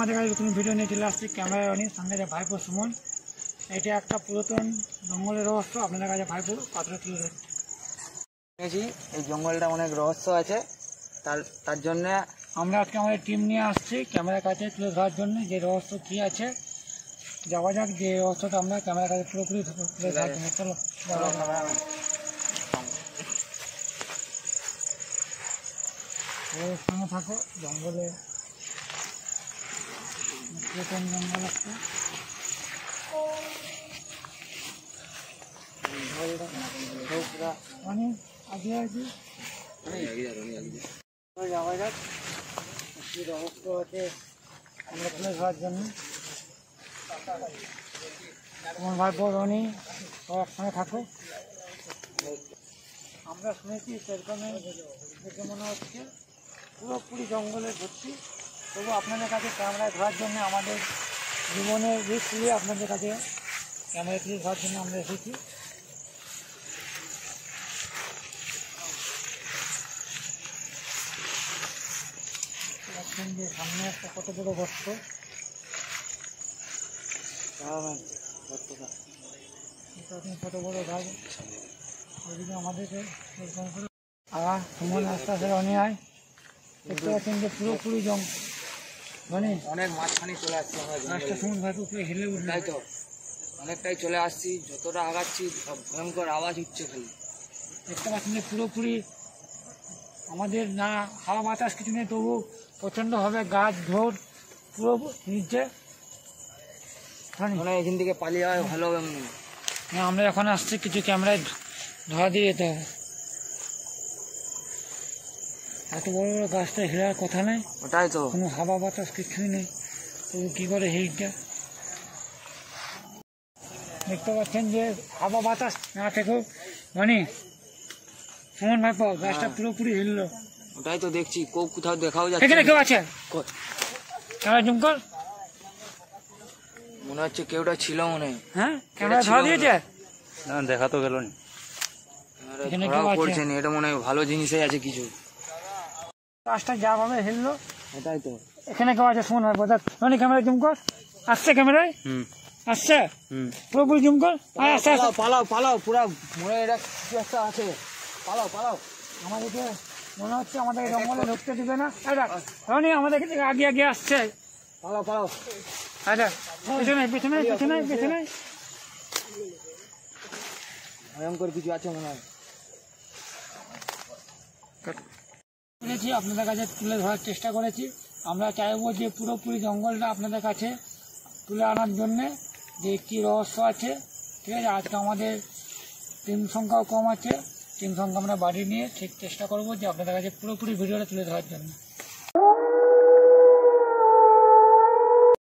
আমাদের কাছে নতুন ভিডিও নিয়ে চলে আসছি ক্যামেরা অনির সঙ্গে ভাইপো সুমন। এটা একটা পুরাতন জঙ্গলের রহস্য আপনাদের কাছে ভাইপো পাত্রে তুলে ধরছে। এই জঙ্গলটা অনেক রহস্য আছে, তার জন্য আমরা আজকে আমাদের টিম নিয়ে আসছি ক্যামেরার কাছে তুলে ধরার জন্য যে রহস্য কী আছে। যাওয়া যাক যে রহস্যটা আমরা ক্যামেরার কাছে পুরোপুরি তুলে ধরার জন্য। চলো সঙ্গে থাকো। জঙ্গলে পুরাতন জঙ্গল আছে, অনেক আগে আগে যাওয়া যাক কি রহস্য আছে আমরা তুলে ধরার জন্য। তোমার ভাই বোনি সব একসঙ্গে থাকো। আমরা শুনেছি সেরকমের দেখে মনে হচ্ছে পুরোপুরি জঙ্গলে ভর্তি, তবু আপনাদের কাছে ক্যামেরায় ধরার জন্য আমাদের জীবনের রিস্ক নিয়ে আপনাদের কাছে ক্যামেরা তুলে ধরার জন্য আমরা এসেছি। যে সামনে একটা কত বড় গর্ত, কত বড় গাছ, ওইদিকে আমাদেরকে সুমন আস্তে আস্তে রনি আয়। দেখতে পাচ্ছেন যে পুরোপুরি মানে অনেক মাঝখানে চলে আসছি আমরা। সুমন ভাই পুরো হেলে উঠে, তাই তো অনেকটাই চলে আসছি, যতটা আগাচ্ছি ভয়ঙ্কর আওয়াজ হচ্ছে খালি। দেখতে পাচ্ছেন যে পুরোপুরি আমাদের না হাওয়া বাতাস কিছু নেই, তবু প্রচণ্ডভাবে গাছ ঢোর পুরো নিচে। মানে এখান থেকে পালিয়ে যাওয়া ভালো হবে মনে হয়। আমরা এখন আসছি কিছু ক্যামেরায় ধরা দিয়ে যেতে হবে। এত বড় বড় গাছটা হেরার কথা নেই, ওটাই তো, কোনো হাওয়া বাতাস কিছুই নেই, তবু কী করে হিটটা। দেখতে পাচ্ছেন যে হাওয়া বাতাস না থেকেও মানে সুমন ভাই গাছটা পুরোপুরি হিললো। ওটাই তো দেখছি, কোথাও দেখাও যাচ্ছে। এখানে কেউ আছে? ক্যামেরা জুম কর। মনে হচ্ছে কেউটা ছিল মনে হয়। হ্যাঁ, ক্যামেরা ধরা দিয়েছে না, দেখা তো গেল না। এটা মনে হয় ভালো জিনিসই আছে কিছু। গাছটা যা ভাবে হিললো। ওটাই তো, এখানে কেউ আছে? সুমন ভাই মানে ক্যামেরা জুম কর। আসছে ক্যামেরায়, আসছে পুরোপুরি জুম কর। আস্তে আস্তে পালাও পালাও, পুরা মনে এটা কিছু একটা আছে। পালাও পালাও, আমাদেরকে মনে হচ্ছে আমাদেরকে জঙ্গলে ঢুকতে দিবে না। রনি আমাদের আগে আগে আসছে। পালাও পালাও, পেছনে পেছনে পেছনে পেছনে ভয়ঙ্কর কিছু আছে মনে হয়। শুনেছি আপনাদের কাছে তুলে ধরার চেষ্টা করেছি। আমরা চাইবো যে পুরোপুরি জঙ্গলটা আপনাদের কাছে তুলে আনার জন্যে যে কী রহস্য আছে। ঠিক আছে, আজকে আমাদের টিম সংখ্যাও কম আছে, টিম সংখ্যা আমরা বাড়ি নিয়ে ঠিক চেষ্টা করবো যে আপনাদের কাছে পুরোপুরি ভিডিওটা তুলে ধরার জন্য।